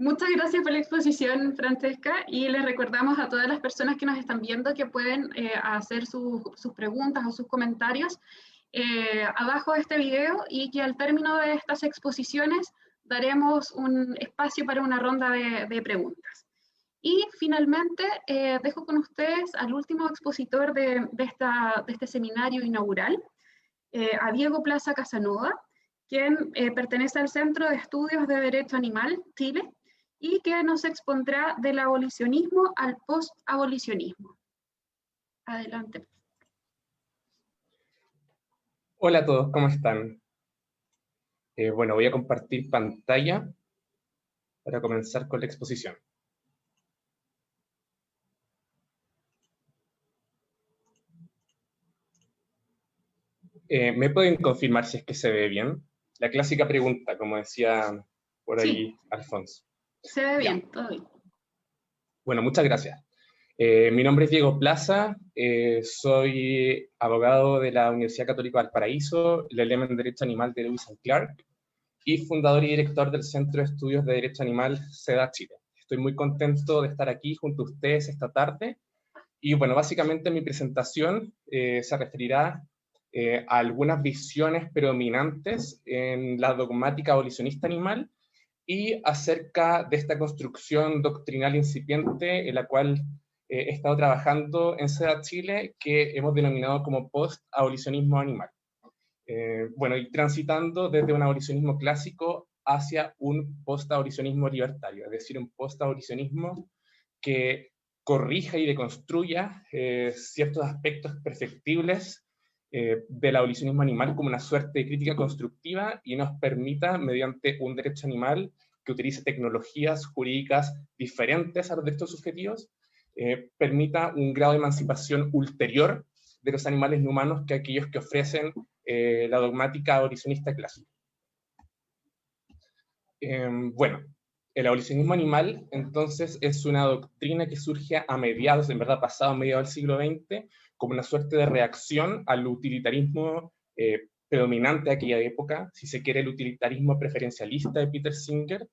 Muchas gracias por la exposición, Francesca, y les recordamos a todas las personas que nos están viendo que pueden hacer sus preguntas o sus comentarios abajo de este video, y que al término de estas exposiciones daremos un espacio para una ronda de preguntas. Y finalmente dejo con ustedes al último expositor de este seminario inaugural, a Diego Plaza Casanova, quien pertenece al Centro de Estudios de Derecho Animal, Chile, y que nos expondrá del abolicionismo al post-abolicionismo. Adelante. Hola a todos, ¿cómo están? Bueno, voy a compartir pantalla para comenzar con la exposición. ¿Me pueden confirmar si es que se ve bien? La clásica pregunta, como decía por ahí sí, Alfonso. Se ve bien, todo bien. Bueno, muchas gracias. Mi nombre es Diego Plaza, soy abogado de la Universidad Católica Valparaíso, LLM en Derecho Animal de Lewis and Clark, y fundador y director del Centro de Estudios de Derecho Animal, CEDA Chile. Estoy muy contento de estar aquí junto a ustedes esta tarde, y bueno, básicamente mi presentación se referirá a algunas visiones predominantes en la dogmática abolicionista animal, y acerca de esta construcción doctrinal incipiente en la cual he estado trabajando en CEDA Chile, que hemos denominado como post-abolicionismo animal. Bueno, y transitando desde un abolicionismo clásico hacia un post-abolicionismo libertario, es decir, un post-abolicionismo que corrija y deconstruya ciertos aspectos perfectibles del abolicionismo animal como una suerte de crítica constructiva, y nos permita, mediante un derecho animal que utilice tecnologías jurídicas diferentes a los derechos subjetivos, permita un grado de emancipación ulterior de los animales no humanos que aquellos que ofrecen la dogmática abolicionista clásica. Bueno, el abolicionismo animal, entonces, es una doctrina que surge a mediados, en verdad pasado a mediados del siglo XX, como una suerte de reacción al utilitarismo predominante de aquella época, si se quiere el utilitarismo preferencialista de Peter Singer.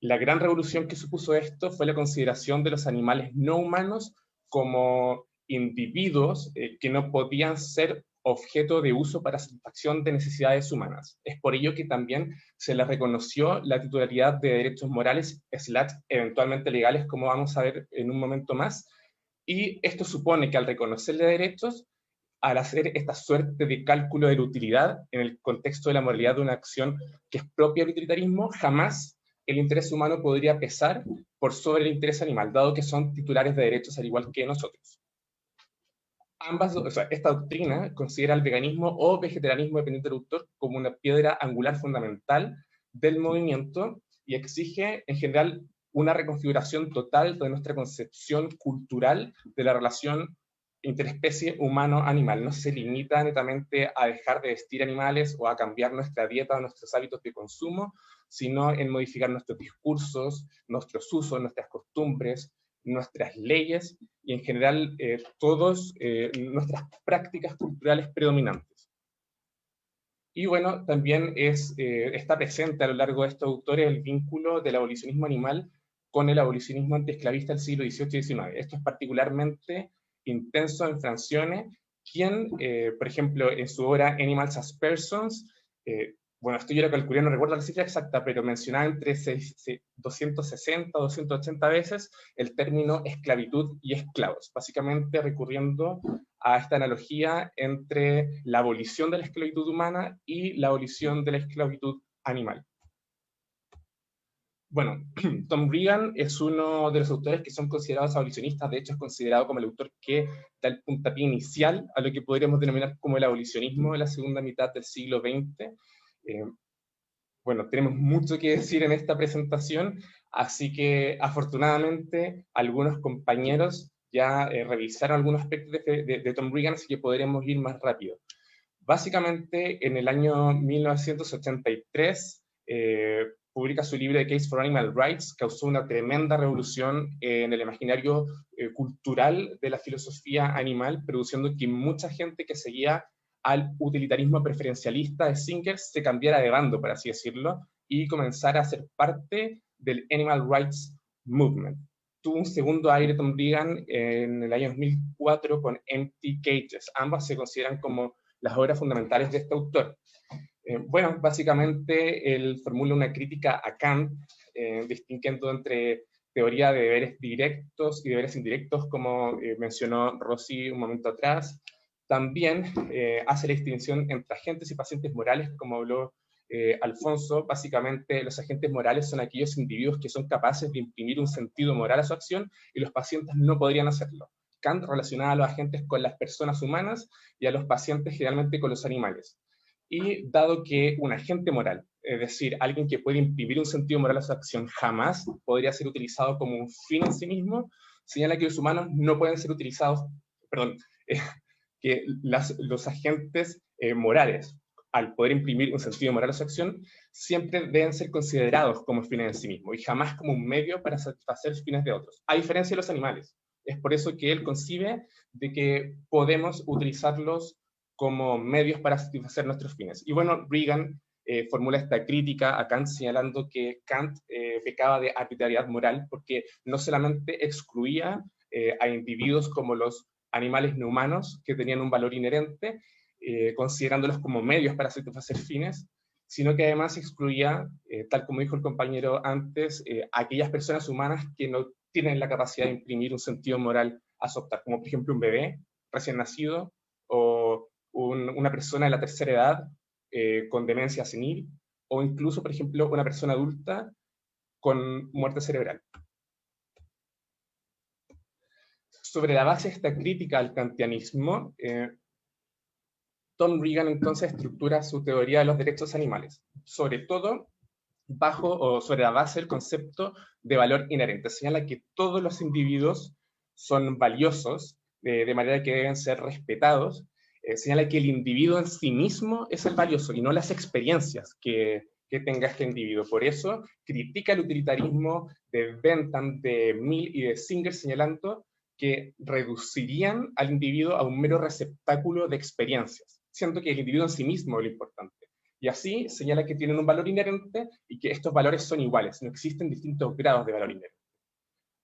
La gran revolución que supuso esto fue la consideración de los animales no humanos como individuos que no podían ser objeto de uso para satisfacción de necesidades humanas. Es por ello que también se les reconoció la titularidad de derechos morales, eventualmente legales, como vamos a ver en un momento más, y esto supone que al reconocerle derechos, al hacer esta suerte de cálculo de la utilidad en el contexto de la moralidad de una acción que es propia del utilitarismo, jamás el interés humano podría pesar por sobre el interés animal, dado que son titulares de derechos al igual que nosotros. Esta doctrina considera el veganismo o vegetarianismo dependiente del autor como una piedra angular fundamental del movimiento, y exige en general una reconfiguración total de nuestra concepción cultural de la relación interespecie humano-animal. No se limita netamente a dejar de vestir animales o a cambiar nuestra dieta o nuestros hábitos de consumo, sino en modificar nuestros discursos, nuestros usos, nuestras costumbres, nuestras leyes y en general todas nuestras prácticas culturales predominantes. Y bueno, también está presente a lo largo de estos autores el vínculo del abolicionismo animal con el abolicionismo antiesclavista del siglo XVIII y XIX. Esto es particularmente intenso en Francione, quien, por ejemplo, en su obra Animals as Persons, bueno, esto yo lo calculé, no recuerdo la cifra exacta, pero mencionaba entre 260 o 280 veces el término esclavitud y esclavos, básicamente recurriendo a esta analogía entre la abolición de la esclavitud humana y la abolición de la esclavitud animal. Bueno, Tom Regan es uno de los autores que son considerados abolicionistas. De hecho es considerado como el autor que da el puntapié inicial a lo que podríamos denominar como el abolicionismo de la segunda mitad del siglo XX. Bueno, tenemos mucho que decir en esta presentación, así que afortunadamente algunos compañeros ya revisaron algunos aspectos de Tom Regan, así que podremos ir más rápido. Básicamente, en el año 1983, publica su libro The Case for Animal Rights, causó una tremenda revolución en el imaginario cultural de la filosofía animal, produciendo que mucha gente que seguía al utilitarismo preferencialista de Singer se cambiara de bando, por así decirlo, y comenzara a ser parte del Animal Rights Movement. Tuvo un segundo aire Tom Regan en el año 2004 con Empty Cages. Ambas se consideran como las obras fundamentales de este autor. Bueno, básicamente él formula una crítica a Kant, distinguiendo entre teoría de deberes directos y deberes indirectos, como mencionó Rosy un momento atrás. También hace la distinción entre agentes y pacientes morales, como habló Alfonso. Básicamente, los agentes morales son aquellos individuos que son capaces de imprimir un sentido moral a su acción y los pacientes no podrían hacerlo. Kant relacionaba a los agentes con las personas humanas y a los pacientes generalmente con los animales. Y dado que un agente moral, es decir, alguien que puede imprimir un sentido moral a su acción, jamás podría ser utilizado como un fin en sí mismo, señala que los humanos no pueden ser utilizados, perdón, que los agentes morales, al poder imprimir un sentido moral a su acción, siempre deben ser considerados como fines en sí mismos y jamás como un medio para satisfacer fines de otros, a diferencia de los animales. Es por eso que él concibe de que podemos utilizarlos como medios para satisfacer nuestros fines. Y bueno, Regan formula esta crítica a Kant señalando que Kant pecaba de arbitrariedad moral porque no solamente excluía a individuos como los animales no humanos que tenían un valor inherente, considerándolos como medios para satisfacer fines, sino que además excluía, tal como dijo el compañero antes, a aquellas personas humanas que no tienen la capacidad de imprimir un sentido moral a su optar, como por ejemplo un bebé recién nacido o una persona de la tercera edad con demencia senil, o incluso, por ejemplo, una persona adulta con muerte cerebral. Sobre la base de esta crítica al kantianismo, Tom Regan entonces estructura su teoría de los derechos animales, sobre todo bajo o sobre la base del concepto de valor inherente. Señala que todos los individuos son valiosos, de manera que deben ser respetados. Señala que el individuo en sí mismo es el valioso y no las experiencias que tenga este individuo. Por eso critica el utilitarismo de Bentham, de Mill y de Singer, señalando que reducirían al individuo a un mero receptáculo de experiencias, siendo que el individuo en sí mismo es lo importante. Y así señala que tienen un valor inherente y que estos valores son iguales, no existen distintos grados de valor inherente.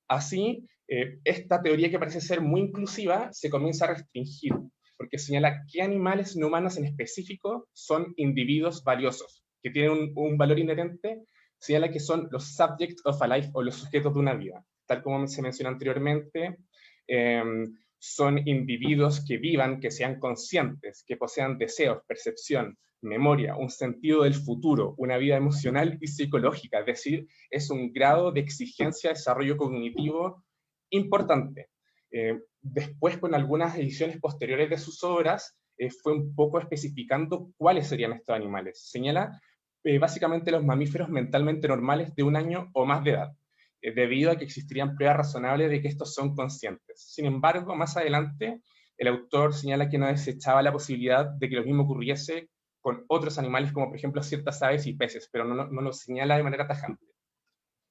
Así, esta teoría que parece ser muy inclusiva se comienza a restringir, porque señala que animales no humanos en específico son individuos valiosos, que tienen un valor inherente, señala que son los subjects of a life o los sujetos de una vida. Tal como se mencionó anteriormente, son individuos que vivan, que sean conscientes, que posean deseos, percepción, memoria, un sentido del futuro, una vida emocional y psicológica, es decir, es un grado de exigencia de desarrollo cognitivo importante. Después, con algunas ediciones posteriores de sus obras, fue un poco especificando cuáles serían estos animales. Señala básicamente los mamíferos mentalmente normales de 1 año o más de edad, debido a que existirían pruebas razonables de que estos son conscientes. Sin embargo, más adelante, el autor señala que no desechaba la posibilidad de que lo mismo ocurriese con otros animales, como por ejemplo ciertas aves y peces, pero no lo señala de manera tajante.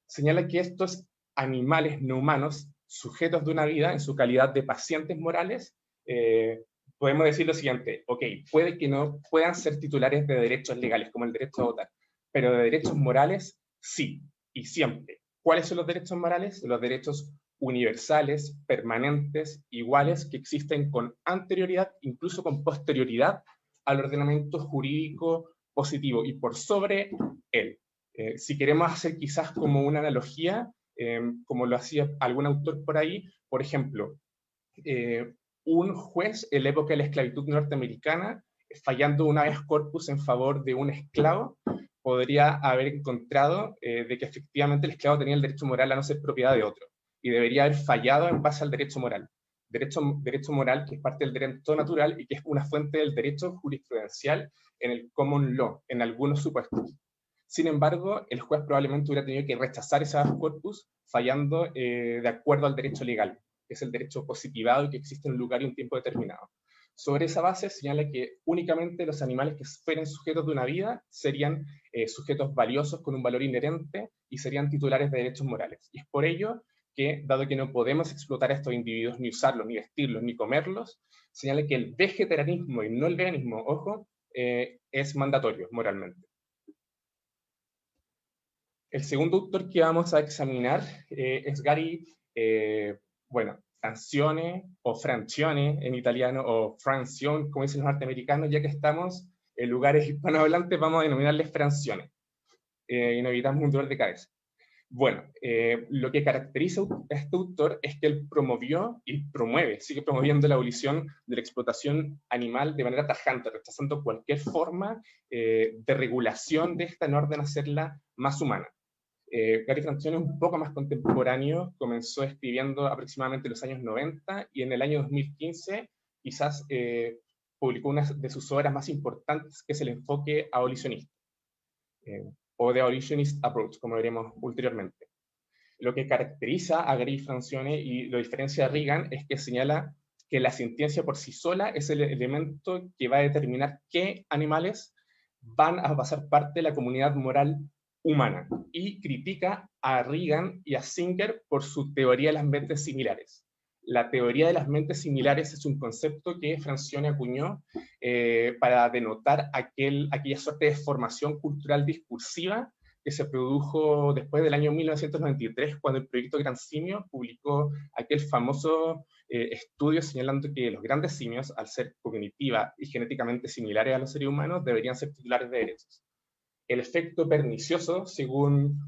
Señala que estos animales no humanos, sujetos de una vida en su calidad de pacientes morales, podemos decir lo siguiente: ok, puede que no puedan ser titulares de derechos legales, como el derecho a votar, pero de derechos morales, sí, y siempre. ¿Cuáles son los derechos morales? Los derechos universales, permanentes, iguales, que existen con anterioridad, incluso con posterioridad al ordenamiento jurídico positivo y por sobre él. Si queremos hacer quizás como una analogía, como lo hacía algún autor por ahí, por ejemplo, un juez en la época de la esclavitud norteamericana, fallando un habeas corpus en favor de un esclavo, podría haber encontrado de que efectivamente el esclavo tenía el derecho moral a no ser propiedad de otro, y debería haber fallado en base al derecho moral. Derecho moral que es parte del derecho natural y que es una fuente del derecho jurisprudencial en el common law, en algunos supuestos. Sin embargo, el juez probablemente hubiera tenido que rechazar ese habeas corpus fallando de acuerdo al derecho legal, que es el derecho positivado y que existe en un lugar y un tiempo determinado. Sobre esa base señala que únicamente los animales que fueran sujetos de una vida serían sujetos valiosos con un valor inherente y serían titulares de derechos morales. Y es por ello que, dado que no podemos explotar a estos individuos, ni usarlos, ni vestirlos, ni comerlos, señala que el vegetarianismo y no el veganismo, ojo, es mandatorio moralmente. El segundo autor que vamos a examinar es Gary, Francione, o Francione en italiano, o Francione, como dicen los norteamericanos, ya que estamos en lugares hispanohablantes, vamos a denominarles Francione, y nos evitamos un dolor de cabeza. Bueno, lo que caracteriza a este autor es que él promovió y promueve, sigue promoviendo la abolición de la explotación animal de manera tajante, rechazando cualquier forma de regulación de esta en orden a hacerla más humana. Gary Francione es un poco más contemporáneo, comenzó escribiendo aproximadamente en los años 90 y en el año 2015 quizás publicó una de sus obras más importantes, que es el enfoque abolicionista, o The Abolitionist Approach, como veremos ulteriormente. Lo que caracteriza a Gary Francione y lo diferencia de Reagan es que señala que la sentencia por sí sola es el elemento que va a determinar qué animales van a pasar parte de la comunidad moral humana, y critica a Reagan y a Singer por su teoría de las mentes similares. La teoría de las mentes similares es un concepto que Francione acuñó para denotar aquella suerte de formación cultural discursiva que se produjo después del año 1993, cuando el proyecto Gran Simio publicó aquel famoso estudio señalando que los grandes simios, al ser cognitiva y genéticamente similares a los seres humanos, deberían ser titulares de derechos. El efecto pernicioso, según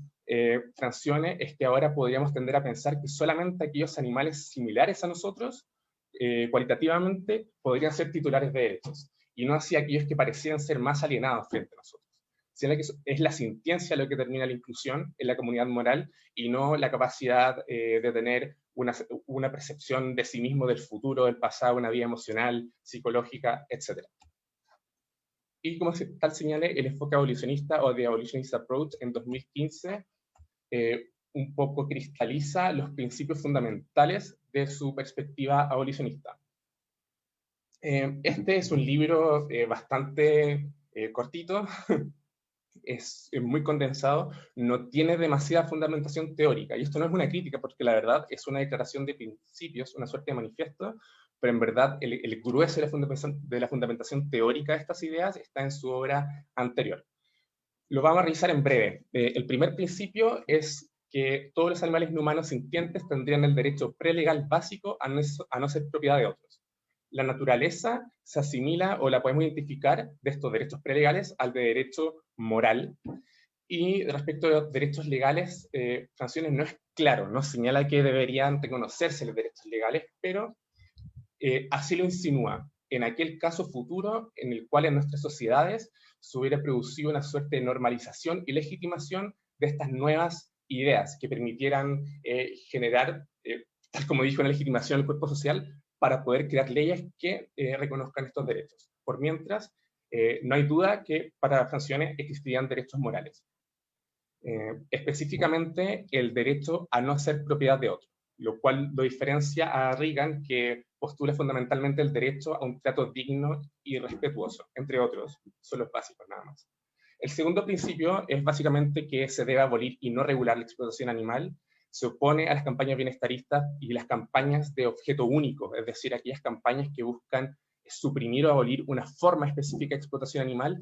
Francione, es que ahora podríamos tender a pensar que solamente aquellos animales similares a nosotros, cualitativamente, podrían ser titulares de derechos, y no así aquellos que parecían ser más alienados frente a nosotros. Sino que es la sintiencia lo que determina la inclusión en la comunidad moral, y no la capacidad de tener una percepción de sí mismo, del futuro, del pasado, una vida emocional, psicológica, etc. Y como tal señalé, el enfoque abolicionista, o The Abolitionist Approach, en 2015, un poco cristaliza los principios fundamentales de su perspectiva abolicionista. Este es un libro bastante cortito, es muy condensado, no tiene demasiada fundamentación teórica, y esto no es una crítica, porque la verdad es una declaración de principios, una suerte de manifiesto, pero en verdad el grueso de la fundamentación teórica de estas ideas está en su obra anterior. Lo vamos a revisar en breve. El primer principio es que todos los animales no humanos sintientes tendrían el derecho prelegal básico a no ser propiedad de otros. La naturaleza se asimila, o la podemos identificar, de estos derechos prelegales al de derecho moral. Y respecto de los derechos legales, Francione no es claro, no señala que deberían reconocerse los derechos legales, pero así lo insinúa, en aquel caso futuro en el cual en nuestras sociedades se hubiera producido una suerte de normalización y legitimación de estas nuevas ideas que permitieran generar, tal como dijo, una legitimación del cuerpo social para poder crear leyes que reconozcan estos derechos. Por mientras, no hay duda que para Francione existirían derechos morales. Específicamente el derecho a no ser propiedad de otro, lo cual lo diferencia a Reagan, que postula fundamentalmente el derecho a un trato digno y respetuoso, entre otros, son los básicos nada más. El segundo principio es básicamente que se debe abolir y no regular la explotación animal. Se opone a las campañas bienestaristas y las campañas de objeto único, es decir, aquellas campañas que buscan suprimir o abolir una forma específica de explotación animal,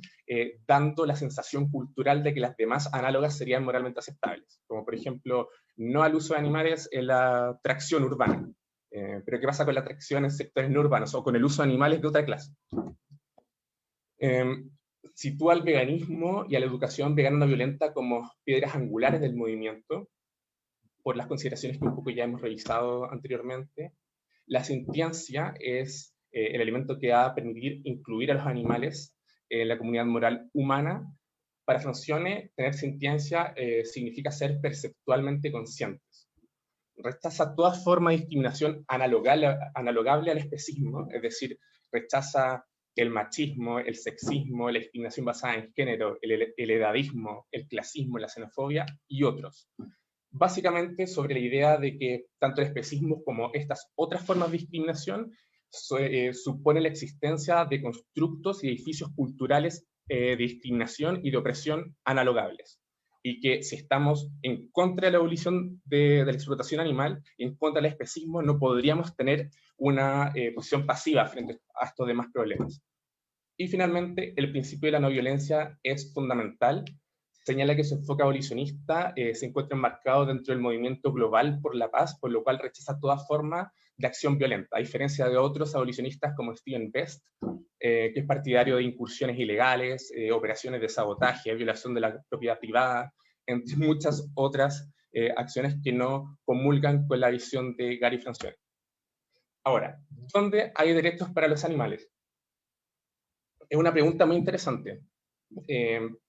dando la sensación cultural de que las demás análogas serían moralmente aceptables, como por ejemplo, no al uso de animales en la tracción urbana. Pero ¿qué pasa con la tracción en sectores no urbanos, o con el uso de animales de otra clase? Sitúa al veganismo y a la educación vegana no violenta como piedras angulares del movimiento, por las consideraciones que un poco ya hemos revisado anteriormente. La sintiencia es el elemento que va a permitir incluir a los animales en la comunidad moral humana. Para Francione, tener sintiencia significa ser perceptualmente conscientes. Rechaza toda forma de discriminación analogable al especismo, es decir, rechaza el machismo, el sexismo, la discriminación basada en género, el edadismo, el clasismo, la xenofobia y otros. Básicamente sobre la idea de que tanto el especismo como estas otras formas de discriminación supone la existencia de constructos y edificios culturales de discriminación y de opresión analogables, y que si estamos en contra de la abolición de la explotación animal, en contra del especismo, no podríamos tener una posición pasiva frente a estos demás problemas. Y finalmente, el principio de la no violencia es fundamental. señala que su enfoque abolicionista se encuentra enmarcado dentro del movimiento global por la paz, por lo cual rechaza toda forma de acción violenta, a diferencia de otros abolicionistas como Stephen Best, que es partidario de incursiones ilegales, operaciones de sabotaje, violación de la propiedad privada, entre muchas otras acciones que no comulgan con la visión de Gary Francione. Ahora, ¿dónde hay derechos para los animales? Es una pregunta muy interesante.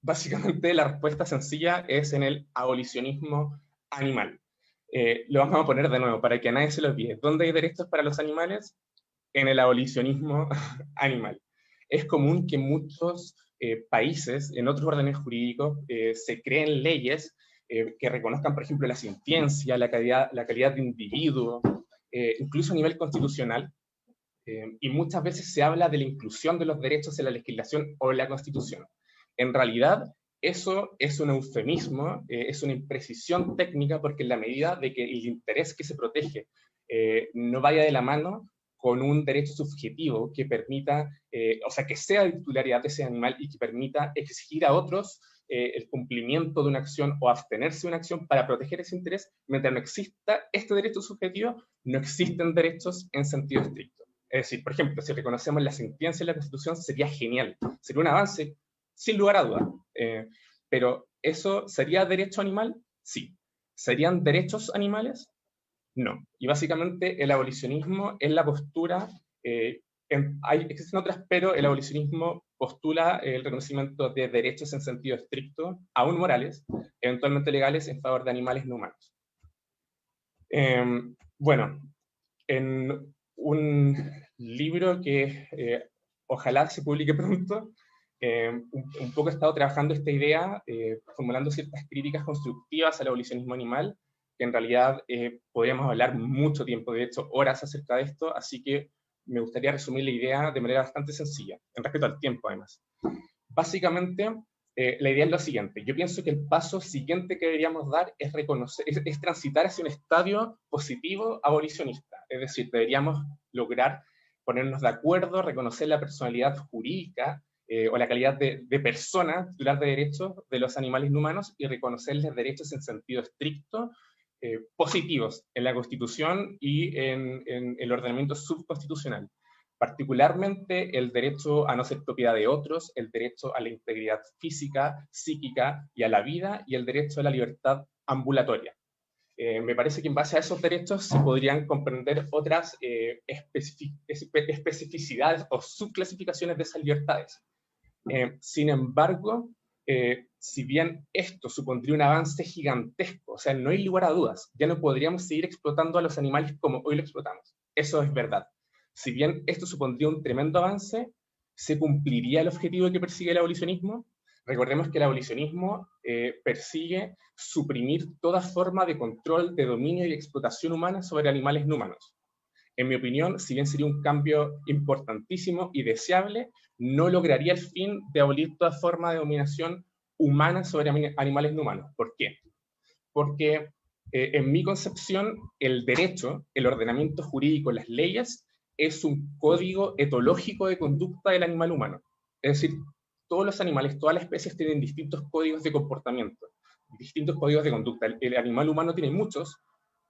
Básicamente la respuesta sencilla es en el abolicionismo animal. Lo vamos a poner de nuevo para que a nadie se lo olvide. ¿Dónde hay derechos para los animales? En el abolicionismo animal. Es común que muchos países, en otros órdenes jurídicos, se creen leyes que reconozcan, por ejemplo, la sintiencia, la calidad de individuo, incluso a nivel constitucional, y muchas veces se habla de la inclusión de los derechos en la legislación o en la Constitución. En realidad, eso es un eufemismo, es una imprecisión técnica, porque en la medida de que el interés que se protege no vaya de la mano con un derecho subjetivo que permita, o sea, que sea de titularidad de ese animal y que permita exigir a otros el cumplimiento de una acción o abstenerse de una acción para proteger ese interés, mientras no exista este derecho subjetivo, no existen derechos en sentido estricto. Es decir, por ejemplo, si reconocemos la sentencia en la Constitución, sería genial, sería un avance, sin lugar a duda. Pero, ¿eso sería derecho animal? Sí. ¿Serían derechos animales? No. Y básicamente el abolicionismo es la postura, existen otras, pero el abolicionismo postula el reconocimiento de derechos en sentido estricto, aún morales, eventualmente legales, en favor de animales no humanos. Bueno, en un libro que ojalá se publique pronto, un poco he estado trabajando esta idea, formulando ciertas críticas constructivas al abolicionismo animal, que en realidad podríamos hablar mucho tiempo, de hecho horas acerca de esto, así que me gustaría resumir la idea de manera bastante sencilla, en respecto al tiempo además. Básicamente, la idea es lo siguiente: yo pienso que el paso siguiente que deberíamos dar es es transitar hacia un estadio positivo abolicionista, es decir, deberíamos lograr ponernos de acuerdo, reconocer la personalidad jurídica o la calidad de persona titular de derechos de los animales no humanos y reconocerles derechos en sentido estricto, positivos en la Constitución y en el ordenamiento subconstitucional. Particularmente el derecho a no ser propiedad de otros, el derecho a la integridad física, psíquica y a la vida, y el derecho a la libertad ambulatoria. Me parece que en base a esos derechos se podrían comprender otras especificidades o subclasificaciones de esas libertades. Sin embargo, si bien esto supondría un avance gigantesco, o sea, no hay lugar a dudas, ya no podríamos seguir explotando a los animales como hoy lo explotamos. Eso es verdad. Si bien esto supondría un tremendo avance, ¿se cumpliría el objetivo que persigue el abolicionismo? Recordemos que el abolicionismo persigue suprimir toda forma de control, de dominio y explotación humana sobre animales no humanos. En mi opinión, si bien sería un cambio importantísimo y deseable, no lograría el fin de abolir toda forma de dominación humana sobre animales no humanos. ¿Por qué? Porque en mi concepción, el derecho, el ordenamiento jurídico, las leyes, es un código etológico de conducta del animal humano. Es decir, todos los animales, todas las especies tienen distintos códigos de comportamiento, distintos códigos de conducta. El animal humano tiene muchos,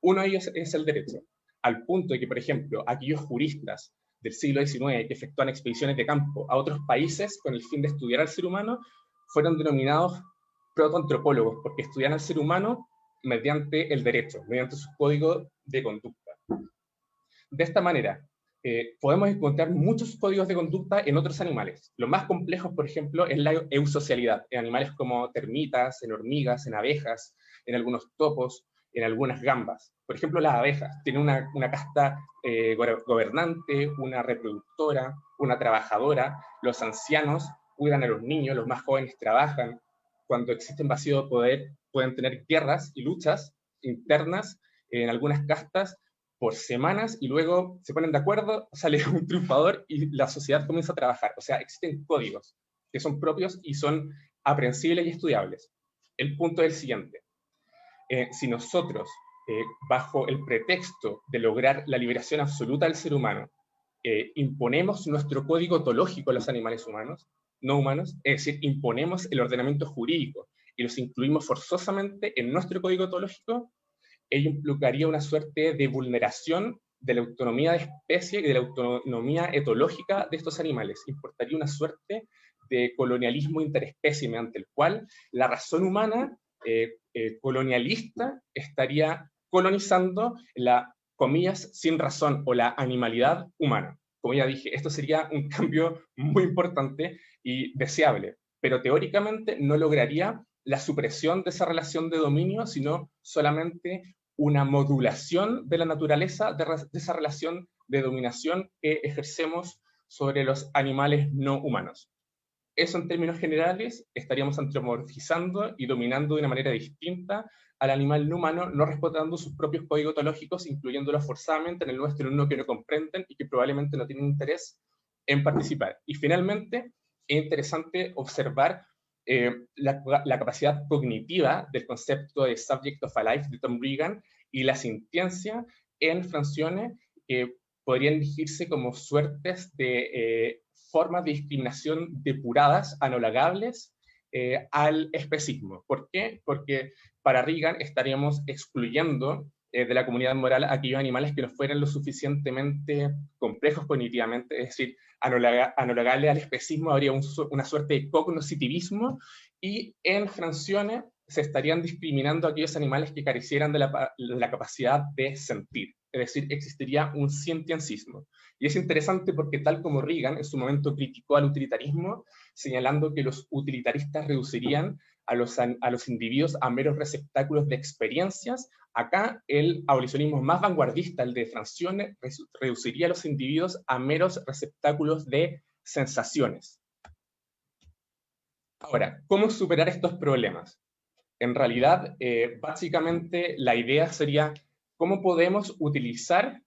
uno de ellos es el derecho, al punto de que, por ejemplo, aquellos juristas del siglo XIX que efectúan expediciones de campo a otros países con el fin de estudiar al ser humano, fueron denominados protoantropólogos, porque estudian al ser humano mediante el derecho, mediante su código de conducta. De esta manera, podemos encontrar muchos códigos de conducta en otros animales. Los más complejos, por ejemplo, es la eusocialidad, en animales como termitas, en hormigas, en abejas, en algunos topos, en algunas gambas. Por ejemplo, las abejas tienen una casta gobernante, una reproductora, una trabajadora. Los ancianos cuidan a los niños, los más jóvenes trabajan. Cuando existe un vacío de poder, pueden tener guerras y luchas internas en algunas castas por semanas, y luego se ponen de acuerdo, sale un triunfador y la sociedad comienza a trabajar. O sea, existen códigos que son propios y son aprehensibles y estudiables. El punto es el siguiente: si nosotros, bajo el pretexto de lograr la liberación absoluta del ser humano, imponemos nuestro código etológico a los animales humanos, no humanos, es decir, imponemos el ordenamiento jurídico, y los incluimos forzosamente en nuestro código etológico, ello implicaría una suerte de vulneración de la autonomía de especie y de la autonomía etológica de estos animales. Importaría una suerte de colonialismo interespecie, mediante el cual la razón humana colonialista estaría colonizando la, comillas, sin razón, o la animalidad humana. Como ya dije, esto sería un cambio muy importante y deseable, pero teóricamente no lograría la supresión de esa relación de dominio, sino solamente una modulación de la naturaleza de esa relación de dominación que ejercemos sobre los animales no humanos. Eso, en términos generales, estaríamos antropomorfizando y dominando de una manera distinta al animal no humano, no respetando sus propios códigos etológicos, incluyéndolos forzadamente en el nuestro, en uno que no comprenden y que probablemente no tienen interés en participar. Y finalmente, es interesante observar la capacidad cognitiva del concepto de subject of a life de Tom Regan y la sintiencia en Francione, que podrían dirigirse como suertes de formas de discriminación depuradas, analagables al especismo. ¿Por qué? Porque para Regan estaríamos excluyendo de la comunidad moral a aquellos animales que no fueran lo suficientemente complejos cognitivamente, es decir, analogable al especismo habría una suerte de cognoscitivismo, y en Francione se estarían discriminando a aquellos animales que carecieran de la capacidad de sentir, es decir, existiría un sentiencismo. Y es interesante porque, tal como Regan en su momento criticó al utilitarismo, señalando que los utilitaristas reducirían a los individuos a meros receptáculos de experiencias, acá el abolicionismo más vanguardista, el de Francione, reduciría a los individuos a meros receptáculos de sensaciones. Ahora, ¿cómo superar estos problemas? En realidad, básicamente la idea sería cómo podemos utilizar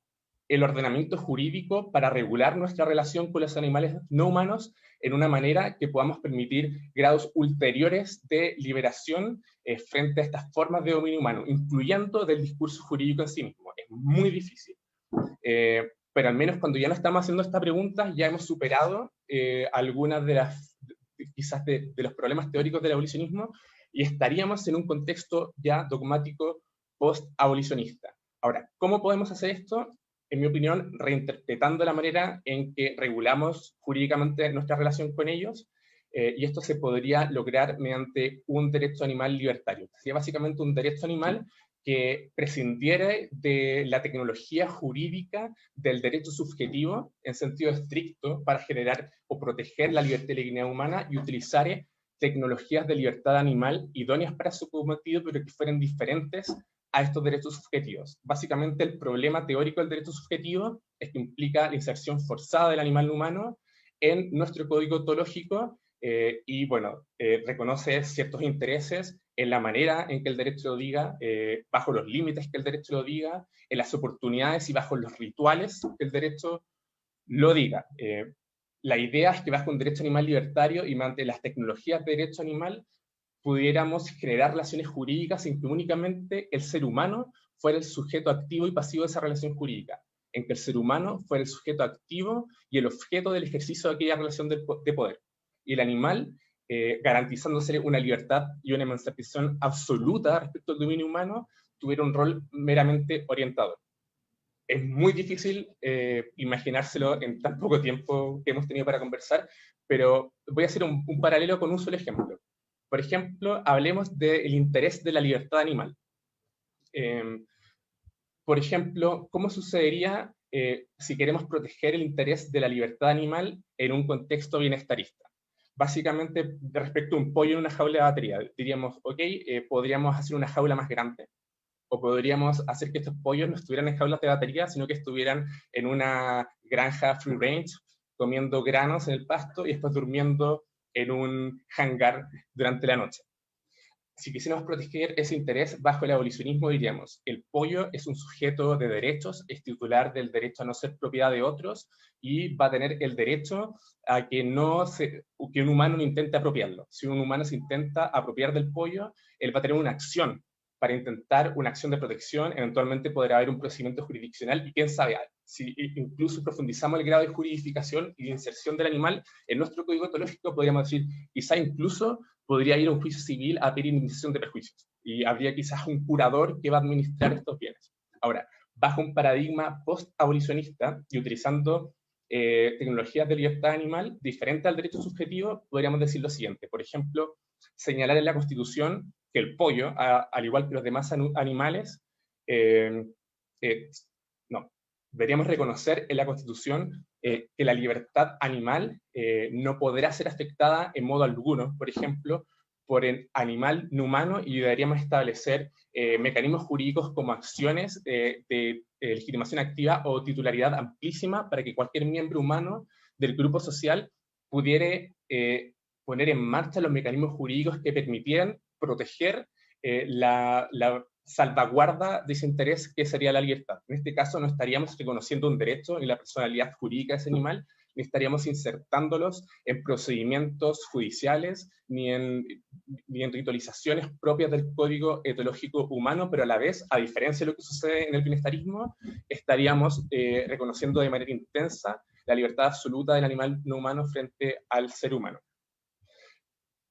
el ordenamiento jurídico para regular nuestra relación con los animales no humanos en una manera que podamos permitir grados ulteriores de liberación frente a estas formas de dominio humano, incluyendo del discurso jurídico en sí mismo. Es muy difícil. Pero al menos cuando ya no estamos haciendo esta pregunta, ya hemos superado algunas de las, quizás de los problemas teóricos del abolicionismo, y estaríamos en un contexto ya dogmático post-abolicionista. Ahora, ¿cómo podemos hacer esto? En mi opinión, reinterpretando la manera en que regulamos jurídicamente nuestra relación con ellos, y esto se podría lograr mediante un derecho animal libertario. Sería básicamente un derecho animal que prescindiera de la tecnología jurídica del derecho subjetivo en sentido estricto para generar o proteger la libertad y la dignidad humana, y utilizar tecnologías de libertad animal idóneas para su cometido, pero que fueran diferentes a estos derechos subjetivos. Básicamente, el problema teórico del derecho subjetivo es que implica la inserción forzada del animal humano en nuestro código etológico, y bueno, reconoce ciertos intereses en la manera en que el derecho lo diga, bajo los límites que el derecho lo diga, en las oportunidades y bajo los rituales que el derecho lo diga. La idea es que bajo un derecho animal libertario y mediante las tecnologías de derecho animal pudiéramos generar relaciones jurídicas en que únicamente el ser humano fuera el sujeto activo y pasivo de esa relación jurídica, en que el ser humano fuera el sujeto activo y el objeto del ejercicio de aquella relación de poder, y el animal, garantizándose una libertad y una emancipación absoluta respecto al dominio humano, tuviera un rol meramente orientador. Es muy difícil imaginárselo en tan poco tiempo que hemos tenido para conversar, pero voy a hacer un paralelo con un solo ejemplo. Por ejemplo, hablemos del interés de la libertad animal. Por ejemplo, ¿cómo sucedería si queremos proteger el interés de la libertad animal en un contexto bienestarista? Básicamente, respecto a un pollo en una jaula de batería, diríamos, ok, podríamos hacer una jaula más grande, o podríamos hacer que estos pollos no estuvieran en jaulas de batería, sino que estuvieran en una granja free range, comiendo granos en el pasto y después durmiendo en un hangar durante la noche. Si quisiéramos proteger ese interés bajo el abolicionismo, diríamos, el pollo es un sujeto de derechos, es titular del derecho a no ser propiedad de otros, y va a tener el derecho a que un humano no intente apropiarlo. Si un humano se intenta apropiar del pollo, él va a tener una acción para intentar una acción de protección, eventualmente podrá haber un procedimiento jurisdiccional, y quién sabe, si incluso profundizamos el grado de juridificación y de inserción del animal en nuestro código etológico, podríamos decir, quizá incluso podría ir a un juicio civil a pedir indemnización de perjuicios, y habría quizás un curador que va a administrar estos bienes. Ahora, bajo un paradigma post-abolicionista y utilizando tecnologías de libertad animal diferente al derecho subjetivo, podríamos decir lo siguiente. Por ejemplo, señalar en la Constitución que el pollo, al igual que los demás animales, deberíamos reconocer en la Constitución que la libertad animal no podrá ser afectada en modo alguno, por ejemplo, por el animal no humano, y deberíamos establecer mecanismos jurídicos como acciones de legitimación activa o titularidad amplísima para que cualquier miembro humano del grupo social pudiera poner en marcha los mecanismos jurídicos que permitieran proteger la salvaguarda de ese interés que sería la libertad. En este caso no estaríamos reconociendo un derecho en la personalidad jurídica de ese animal, ni estaríamos insertándolos en procedimientos judiciales, ni en ritualizaciones propias del código etológico humano, pero a la vez, a diferencia de lo que sucede en el bienestarismo, estaríamos reconociendo de manera intensa la libertad absoluta del animal no humano frente al ser humano.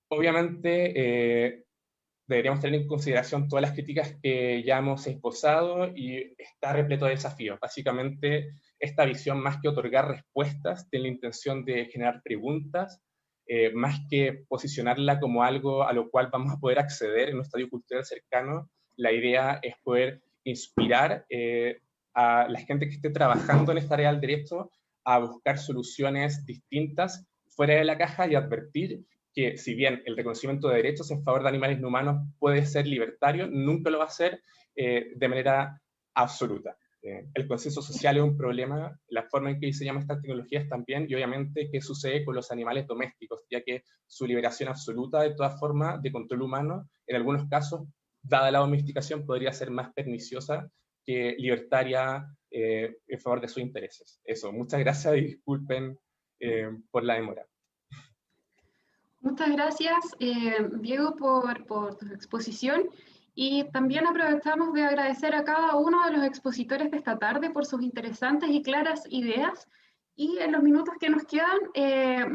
Obviamente, deberíamos tener en consideración todas las críticas que ya hemos esbozado, y está repleto de desafíos. Básicamente, esta visión, más que otorgar respuestas, tiene la intención de generar preguntas, más que posicionarla como algo a lo cual vamos a poder acceder en un estadio cultural cercano. La idea es poder inspirar a la gente que esté trabajando en esta área del derecho a buscar soluciones distintas fuera de la caja, y advertir que si bien el reconocimiento de derechos en favor de animales no humanos puede ser libertario, nunca lo va a ser de manera absoluta. El consenso social es un problema, la forma en que diseñamos estas tecnologías también, y obviamente qué sucede con los animales domésticos, ya que su liberación absoluta de todas formas de control humano, en algunos casos, dada la domesticación, podría ser más perniciosa que libertaria en favor de sus intereses. Eso, muchas gracias y disculpen por la demora. Muchas gracias, Diego, por tu exposición, y también aprovechamos de agradecer a cada uno de los expositores de esta tarde por sus interesantes y claras ideas, y en los minutos que nos quedan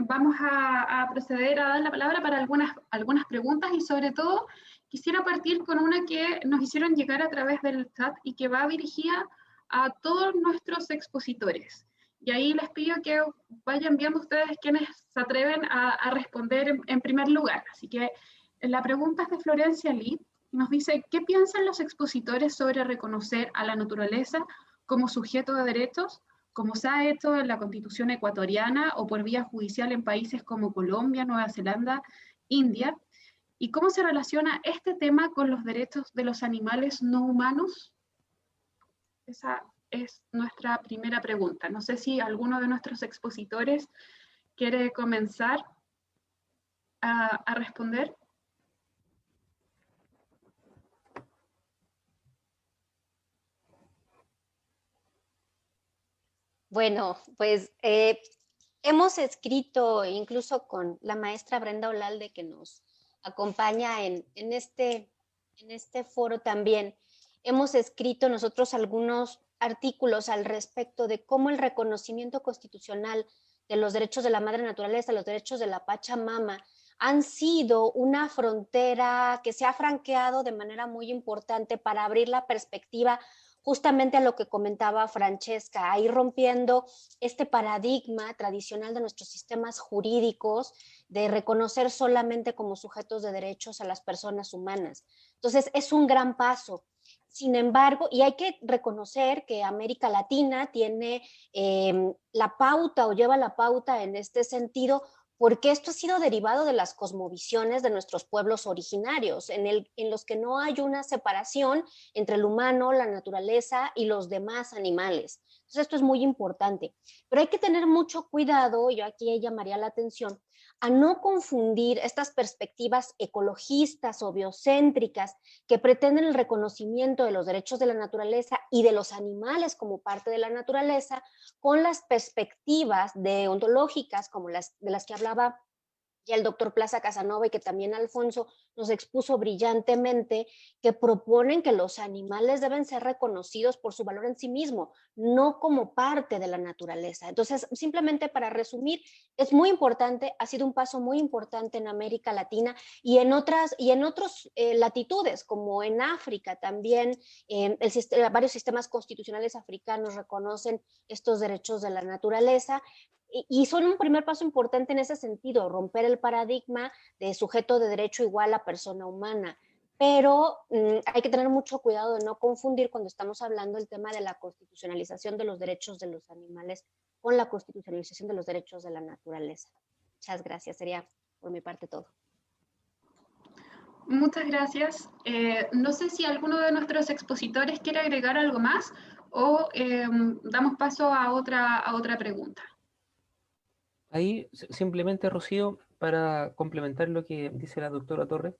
vamos a proceder a dar la palabra para algunas preguntas, y sobre todo quisiera partir con una que nos hicieron llegar a través del chat y que va dirigida a todos nuestros expositores. Y ahí les pido que vayan viendo ustedes quienes se atreven a responder en primer lugar. Así que la pregunta es de Florencia Lee. Nos dice, ¿qué piensan los expositores sobre reconocer a la naturaleza como sujeto de derechos, como se ha hecho en la Constitución ecuatoriana o por vía judicial en países como Colombia, Nueva Zelanda, India? ¿Y cómo se relaciona este tema con los derechos de los animales no humanos? Esa es nuestra primera pregunta. No sé si alguno de nuestros expositores quiere comenzar a responder. Bueno, pues hemos escrito, incluso con la maestra Brenda Olalde, que nos acompaña en este foro también, hemos escrito nosotros algunos artículos al respecto de cómo el reconocimiento constitucional de los derechos de la madre naturaleza, los derechos de la Pachamama, han sido una frontera que se ha franqueado de manera muy importante para abrir la perspectiva justamente a lo que comentaba Francesca, a ir rompiendo este paradigma tradicional de nuestros sistemas jurídicos de reconocer solamente como sujetos de derechos a las personas humanas. Entonces, es un gran paso. Sin embargo, y hay que reconocer que América Latina tiene la pauta o lleva la pauta en este sentido, porque esto ha sido derivado de las cosmovisiones de nuestros pueblos originarios, en los que no hay una separación entre el humano, la naturaleza y los demás animales. Entonces esto es muy importante, pero hay que tener mucho cuidado, yo aquí llamaría la atención, a no confundir estas perspectivas ecologistas o biocéntricas que pretenden el reconocimiento de los derechos de la naturaleza y de los animales como parte de la naturaleza, con las perspectivas deontológicas como de las que hablaba y el doctor Plaza Casanova, y que también Alfonso nos expuso brillantemente, que proponen que los animales deben ser reconocidos por su valor en sí mismo, no como parte de la naturaleza. Entonces, simplemente para resumir, es muy importante, ha sido un paso muy importante en América Latina y en otras latitudes, como en África también. Varios sistemas constitucionales africanos reconocen estos derechos de la naturaleza, y son un primer paso importante en ese sentido, romper el paradigma de sujeto de derecho igual a persona humana. Pero hay que tener mucho cuidado de no confundir cuando estamos hablando del tema de la constitucionalización de los derechos de los animales con la constitucionalización de los derechos de la naturaleza. Muchas gracias, sería por mi parte todo. Muchas gracias. No sé si alguno de nuestros expositores quiere agregar algo más o damos paso a otra pregunta. Ahí simplemente, Rocío, para complementar lo que dice la doctora Torres,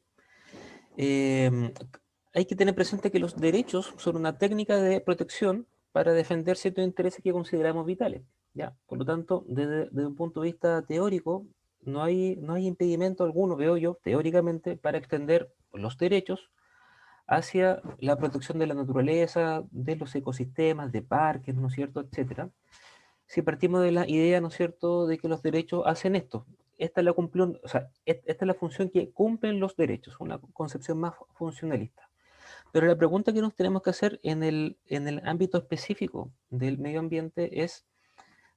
hay que tener presente que los derechos son una técnica de protección para defender ciertos intereses que consideramos vitales, ¿ya? Por lo tanto, desde un punto de vista teórico, no hay impedimento alguno, veo yo, teóricamente, para extender los derechos hacia la protección de la naturaleza, de los ecosistemas, de parques, ¿no es cierto?, etcétera. Si partimos de la idea, ¿no es cierto?, de que los derechos hacen esto. Esta es la función que cumplen los derechos, una concepción más funcionalista. Pero la pregunta que nos tenemos que hacer en el ámbito específico del medio ambiente es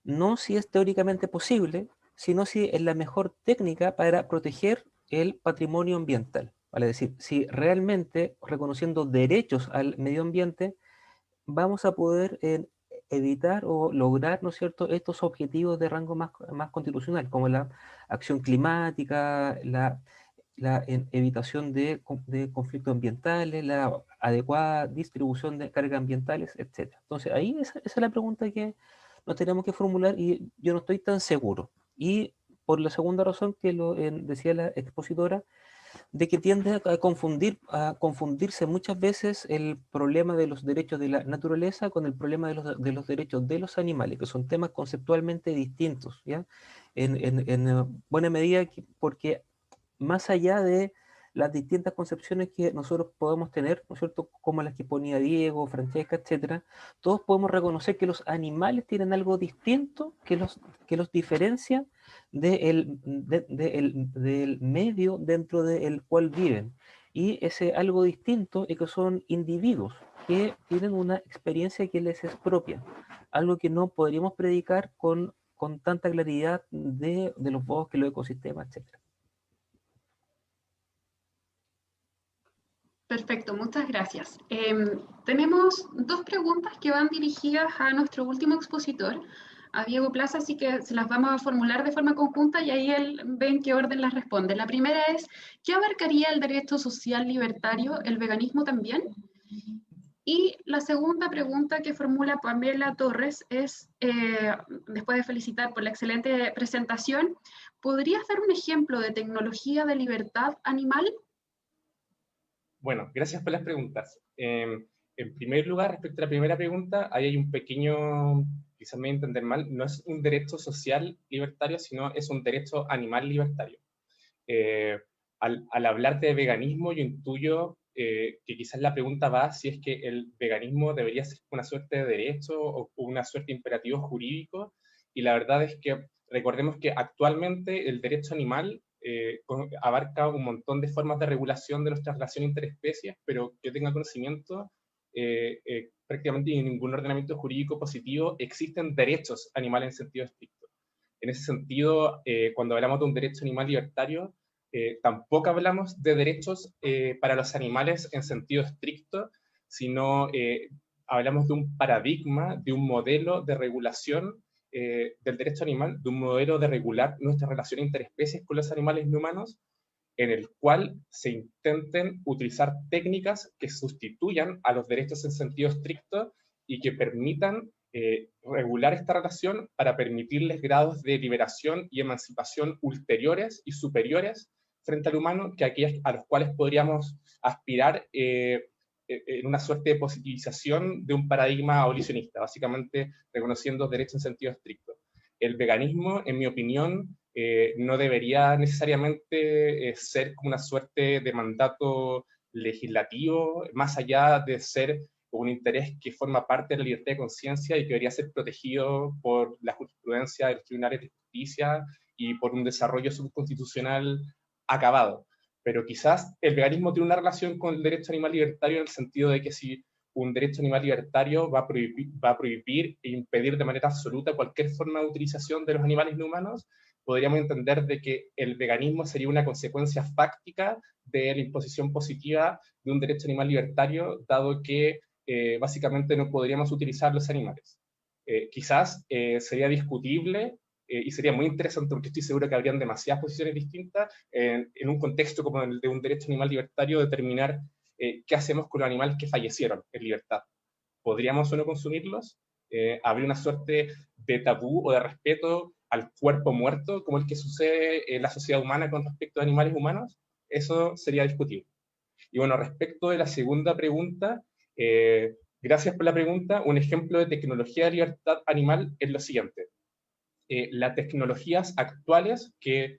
no si es teóricamente posible, sino si es la mejor técnica para proteger el patrimonio ambiental. Vale decir, si realmente reconociendo derechos al medio ambiente vamos a poder evitar o lograr, ¿no es cierto?, estos objetivos de rango más constitucional, como la acción climática, la evitación de conflictos ambientales, la adecuada distribución de cargas ambientales, etc. Entonces, ahí esa es la pregunta que nos tenemos que formular y yo no estoy tan seguro. Y por la segunda razón que lo decía la expositora, de que tiende a confundirse muchas veces el problema de los derechos de la naturaleza con el problema de los derechos de los animales, que son temas conceptualmente distintos, ¿ya? En buena medida porque más allá de las distintas concepciones que nosotros podemos tener, ¿no es cierto?, como las que ponía Diego, Francesca, etcétera, todos podemos reconocer que los animales tienen algo distinto que los diferencia del medio dentro del cual viven. Y ese algo distinto es que son individuos que tienen una experiencia que les es propia, algo que no podríamos predicar con tanta claridad de los bosques, los ecosistemas, etcétera. Perfecto, muchas gracias. Tenemos dos preguntas que van dirigidas a nuestro último expositor, a Diego Plaza, así que se las vamos a formular de forma conjunta y ahí él ve en qué orden las responde. La primera es, ¿qué abarcaría el derecho social libertario, el veganismo también? Y la segunda pregunta que formula Pamela Torres es, después de felicitar por la excelente presentación, ¿podrías dar un ejemplo de tecnología de libertad animal? Bueno, gracias por las preguntas. En primer lugar, respecto a la primera pregunta, ahí hay un pequeño, quizás me voy a entender mal, no es un derecho social libertario, sino es un derecho animal libertario. Al hablar de veganismo, yo intuyo que quizás la pregunta va si es que el veganismo debería ser una suerte de derecho o una suerte de imperativo jurídico, y la verdad es que recordemos que actualmente el derecho animal abarca un montón de formas de regulación de nuestra relación interespecies, pero que yo tenga conocimiento, prácticamente en ningún ordenamiento jurídico positivo existen derechos animales en sentido estricto. En ese sentido, cuando hablamos de un derecho animal libertario, tampoco hablamos de derechos para los animales en sentido estricto, sino hablamos de un paradigma, de un modelo de regulación del derecho animal, de un modelo de regular nuestra relación interespecies con los animales no humanos, en el cual se intenten utilizar técnicas que sustituyan a los derechos en sentido estricto y que permitan regular esta relación para permitirles grados de liberación y emancipación ulteriores y superiores frente al humano que aquellas a los cuales podríamos aspirar en una suerte de positivización de un paradigma abolicionista, básicamente reconociendo derechos en sentido estricto. El veganismo, en mi opinión, no debería necesariamente ser como una suerte de mandato legislativo, más allá de ser un interés que forma parte de la libertad de conciencia y que debería ser protegido por la jurisprudencia de los tribunales de justicia y por un desarrollo subconstitucional acabado. Pero quizás el veganismo tiene una relación con el derecho animal libertario en el sentido de que si un derecho animal libertario va a prohibir e impedir de manera absoluta cualquier forma de utilización de los animales no humanos, podríamos entender de que el veganismo sería una consecuencia fáctica de la imposición positiva de un derecho animal libertario, dado que básicamente no podríamos utilizar los animales. Quizás sería discutible y sería muy interesante, porque estoy seguro que habrían demasiadas posiciones distintas en un contexto como el de un derecho animal libertario, determinar qué hacemos con los animales que fallecieron en libertad. ¿Podríamos o no consumirlos? ¿Habría una suerte de tabú o de respeto al cuerpo muerto, como el que sucede en la sociedad humana con respecto a animales humanos? Eso sería discutible. Y bueno, respecto de la segunda pregunta, gracias por la pregunta. Un ejemplo de tecnología de libertad animal es lo siguiente. Las tecnologías actuales que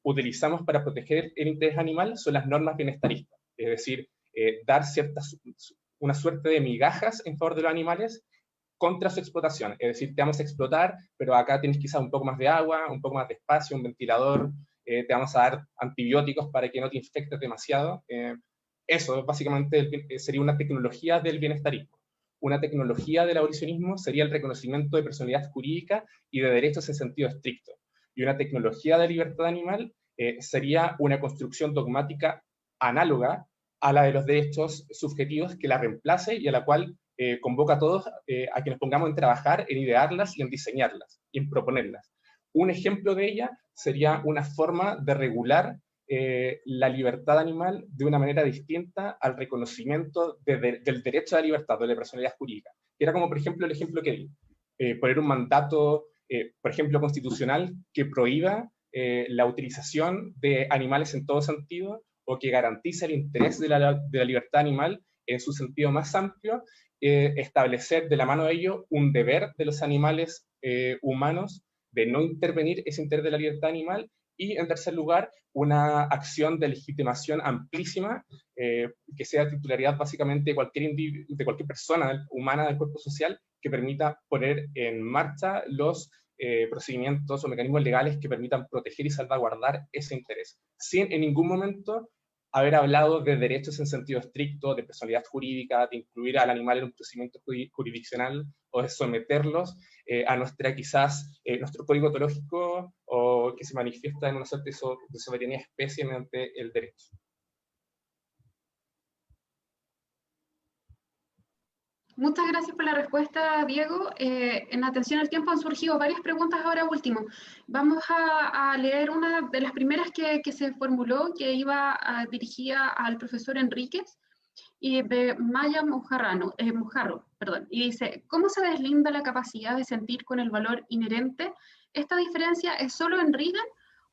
utilizamos para proteger el interés animal son las normas bienestaristas, es decir, dar una suerte de migajas en favor de los animales contra su explotación. Es decir, te vamos a explotar, pero acá tienes quizás un poco más de agua, un poco más de espacio, un ventilador, te vamos a dar antibióticos para que no te infectes demasiado. Eso básicamente sería una tecnología del bienestarismo. Una tecnología del abolicionismo sería el reconocimiento de personalidad jurídica y de derechos en sentido estricto. Y una tecnología de libertad animal sería una construcción dogmática análoga a la de los derechos subjetivos que la reemplace y a la cual convoca a todos a que nos pongamos en trabajar, en idearlas y en diseñarlas y en proponerlas. Un ejemplo de ella sería una forma de regular la libertad animal de una manera distinta al reconocimiento del derecho a la libertad, de la personalidad jurídica. Era como, por ejemplo, el ejemplo que di. Poner un mandato, por ejemplo, constitucional que prohíba la utilización de animales en todo sentido o que garantice el interés de la libertad animal en su sentido más amplio, establecer de la mano de ello un deber de los animales humanos de no intervenir ese interés de la libertad animal y, en tercer lugar, una acción de legitimación amplísima que sea titularidad básicamente de cualquier persona humana del cuerpo social que permita poner en marcha los procedimientos o mecanismos legales que permitan proteger y salvaguardar ese interés, sin en ningún momento haber hablado de derechos en sentido estricto, de personalidad jurídica, de incluir al animal en un procedimiento jurisdiccional o de someterlos a nuestro código ontológico o que se manifiesta en una suerte de soberanía especie mediante el derecho. Muchas gracias por la respuesta, Diego. En atención al tiempo han surgido varias preguntas ahora último. Vamos a leer una de las primeras que se formuló, que iba dirigida al profesor Enríquez, y de Maya Mujarro, y dice, ¿cómo se deslinda la capacidad de sentir con el valor inherente? ¿Esta diferencia es solo en Reagan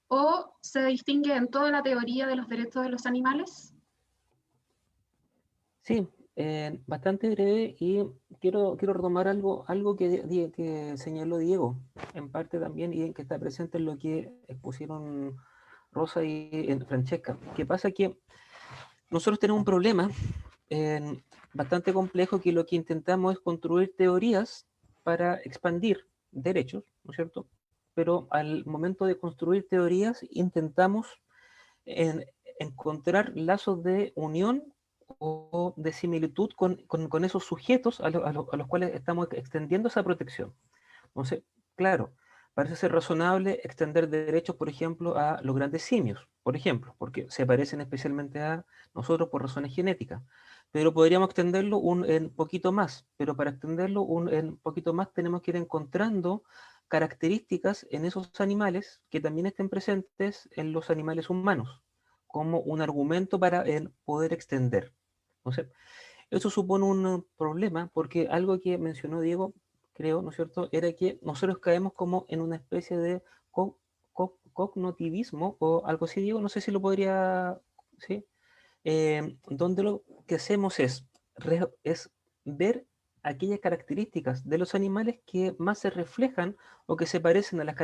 o se distingue en toda la teoría de los derechos de los animales? Sí, bastante breve y quiero retomar algo que señaló Diego, en parte también, y que está presente en lo que expusieron Rosa y Francesca. Que pasa que nosotros tenemos un problema bastante complejo, que lo que intentamos es construir teorías para expandir derechos, ¿no es cierto? Pero al momento de construir teorías intentamos encontrar lazos de unión o de similitud con esos sujetos a los cuales estamos extendiendo esa protección. Entonces, claro, parece ser razonable extender derechos, por ejemplo, a los grandes simios, por ejemplo, porque se parecen especialmente a nosotros por razones genéticas. Pero podríamos extenderlo un poquito más, pero para extenderlo un poquito más tenemos que ir encontrando características en esos animales que también estén presentes en los animales humanos, como un argumento para poder extender. Entonces, eso supone un problema, porque algo que mencionó Diego, creo, ¿no es cierto?, era que nosotros caemos como en una especie de cognitivismo o algo así, Diego, no sé si lo podría, ¿sí? Donde lo que hacemos es ver aquellas características de los animales que más se reflejan o que se parecen a las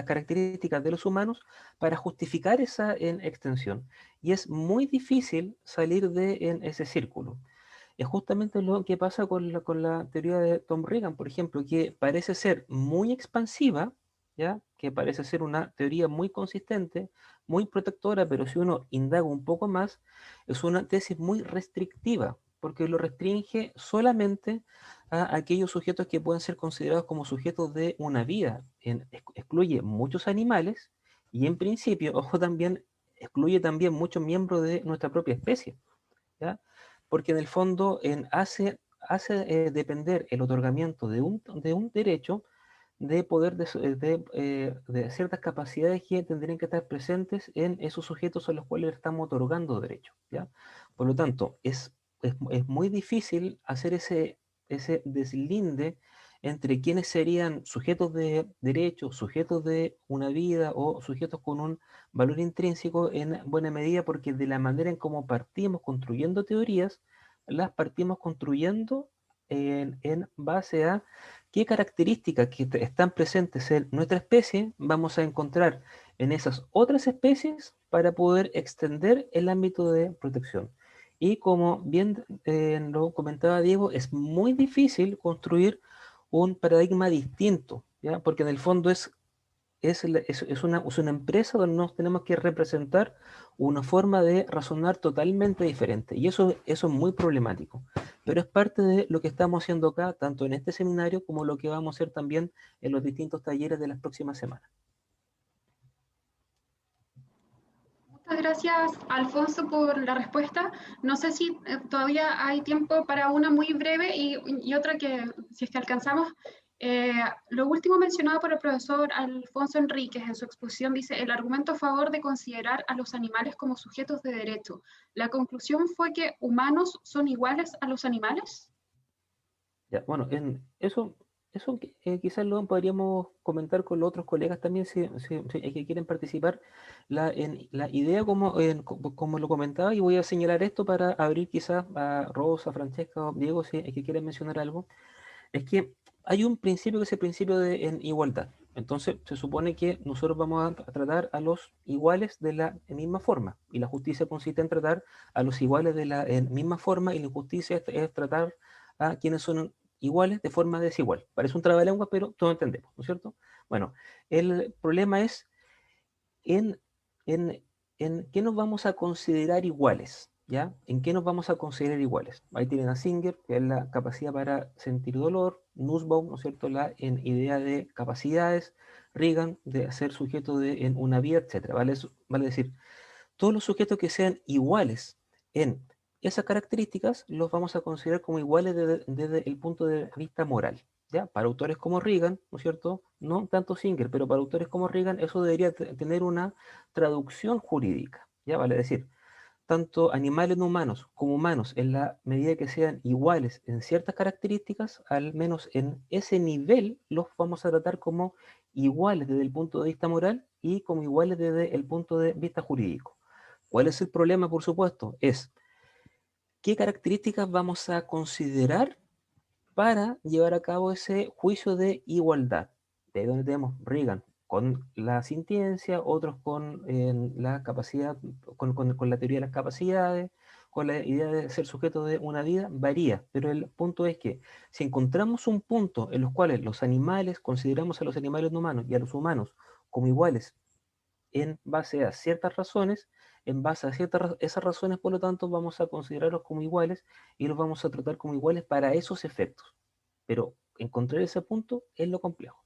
características de los humanos para justificar esa extensión. Y es muy difícil salir de ese círculo. Es justamente lo que pasa con la teoría de Tom Regan, por ejemplo, que parece ser muy expansiva, ¿ya? Que parece ser una teoría muy consistente, muy protectora, pero si uno indaga un poco más, es una tesis muy restrictiva, porque lo restringe solamente a aquellos sujetos que pueden ser considerados como sujetos de una vida. Excluye muchos animales y en principio, ojo también, excluye también muchos miembros de nuestra propia especie, ¿ya? Porque en el fondo hace depender el otorgamiento de un derecho de poder de ciertas capacidades que tendrían que estar presentes en esos sujetos a los cuales le estamos otorgando derechos, ¿ya? Por lo tanto, es muy difícil hacer ese deslinde entre quienes serían sujetos de derechos, sujetos de una vida o sujetos con un valor intrínseco en buena medida, porque de la manera en cómo partimos construyendo teorías, las partimos construyendo en base a qué características que están presentes en nuestra especie vamos a encontrar en esas otras especies para poder extender el ámbito de protección. Y como bien lo comentaba Diego, es muy difícil construir un paradigma distinto, ¿ya? Porque en el fondo es una empresa donde nos tenemos que representar una forma de razonar totalmente diferente. Y eso es muy problemático. Pero es parte de lo que estamos haciendo acá, tanto en este seminario como lo que vamos a hacer también en los distintos talleres de las próximas semanas. Muchas gracias, Alfonso, por la respuesta. No sé si todavía hay tiempo para una muy breve y otra que, si es que alcanzamos. Lo último mencionado por el profesor Alfonso Enríquez en su exposición dice, el argumento a favor de considerar a los animales como sujetos de derecho. ¿La conclusión fue que humanos son iguales a los animales? Ya, bueno, eso quizás lo podríamos comentar con los otros colegas también si es que quieren participar. La idea como lo comentaba, y voy a señalar esto para abrir quizás a Rosa, Francesca o Diego si es que quieren mencionar algo, es que hay un principio que es el principio de igualdad. Entonces se supone que nosotros vamos a tratar a los iguales de la misma forma, y la justicia consiste en tratar a los iguales de la misma forma, y la injusticia es tratar a quienes son iguales de forma desigual. Parece un trabalengua, pero todos entendemos, ¿no es cierto? Bueno, el problema es en, en, en qué nos vamos a considerar iguales, ¿ya? ¿En qué nos vamos a considerar iguales? Ahí tienen a Singer, que es la capacidad para sentir dolor, Nussbaum, ¿no es cierto?, en idea de capacidades, Regan, de ser sujeto en una vida, etc. Vale decir, todos los sujetos que sean iguales en esas características los vamos a considerar como iguales desde el punto de vista moral, ¿ya? Para autores como Regan, ¿no es cierto? No tanto Singer, pero para autores como Regan eso debería tener una traducción jurídica, ¿ya? Vale decir, tanto animales no humanos como humanos, en la medida que sean iguales en ciertas características, al menos en ese nivel los vamos a tratar como iguales desde el punto de vista moral y como iguales desde el punto de vista jurídico. ¿Cuál es el problema, por supuesto? Es qué características vamos a considerar para llevar a cabo ese juicio de igualdad. De ahí donde tenemos Regan con la sintiencia, otros con la capacidad, con la teoría de las capacidades, con la idea de ser sujeto de una vida, varía. Pero el punto es que si encontramos un punto en los cuales los animales, consideramos a los animales no humanos y a los humanos como iguales en base a ciertas razones, en base a esas razones, por lo tanto, vamos a considerarlos como iguales y los vamos a tratar como iguales para esos efectos. Pero encontrar ese punto es lo complejo.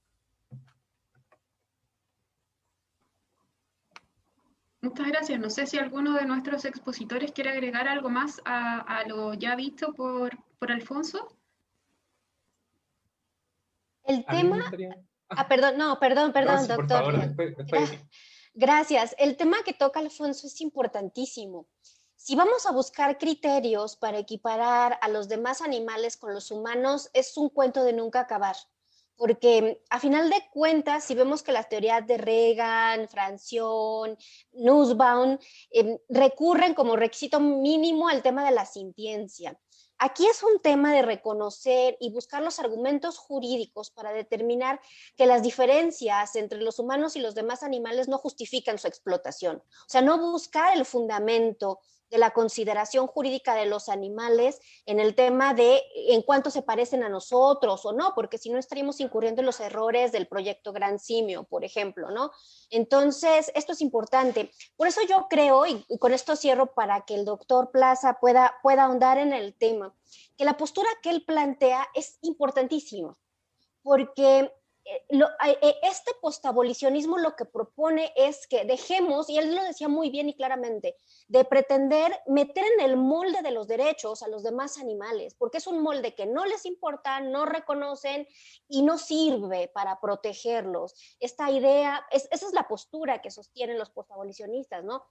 Muchas gracias. No sé si alguno de nuestros expositores quiere agregar algo más a lo ya visto por Alfonso. El A mí me tema, gustaría... perdón, No, sí, por doctor. favor, después de mí. Gracias. El tema que toca Alfonso es importantísimo. Si vamos a buscar criterios para equiparar a los demás animales con los humanos, es un cuento de nunca acabar. Porque a final de cuentas, si vemos que las teorías de Regan, Francione, Nussbaum recurren como requisito mínimo al tema de la sintiencia. Aquí es un tema de reconocer y buscar los argumentos jurídicos para determinar que las diferencias entre los humanos y los demás animales no justifican su explotación. O sea, no buscar el fundamento de la consideración jurídica de los animales en el tema de en cuánto se parecen a nosotros o no, porque si no estaríamos incurriendo en los errores del proyecto Gran Simio, por ejemplo, ¿no? Entonces, esto es importante. Por eso yo creo, y con esto cierro para que el doctor Plaza pueda ahondar en el tema, que la postura que él plantea es importantísima, porque este postabolicionismo lo que propone es que dejemos, y él lo decía muy bien y claramente, de pretender meter en el molde de los derechos a los demás animales, porque es un molde que no les importa, no reconocen y no sirve para protegerlos. Esta idea, esa es la postura que sostienen los postabolicionistas, ¿no?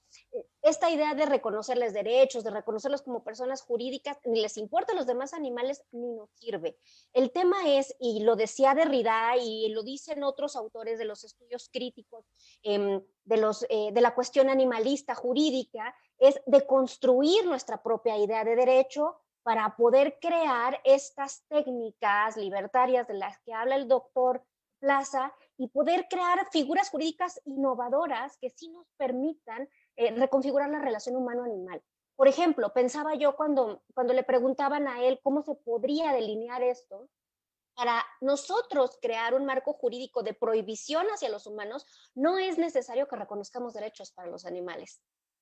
Esta idea de reconocerles derechos, de reconocerlos como personas jurídicas, ni les importa a los demás animales, ni nos sirve. El tema es, y lo decía Derrida y lo dicen otros autores de los estudios críticos de la cuestión animalista jurídica, es de construir nuestra propia idea de derecho para poder crear estas técnicas libertarias de las que habla el doctor Plaza y poder crear figuras jurídicas innovadoras que sí nos permitan reconfigurar la relación humano-animal. Por ejemplo, pensaba yo cuando le preguntaban a él cómo se podría delinear esto, para nosotros crear un marco jurídico de prohibición hacia los humanos, no es necesario que reconozcamos derechos para los animales.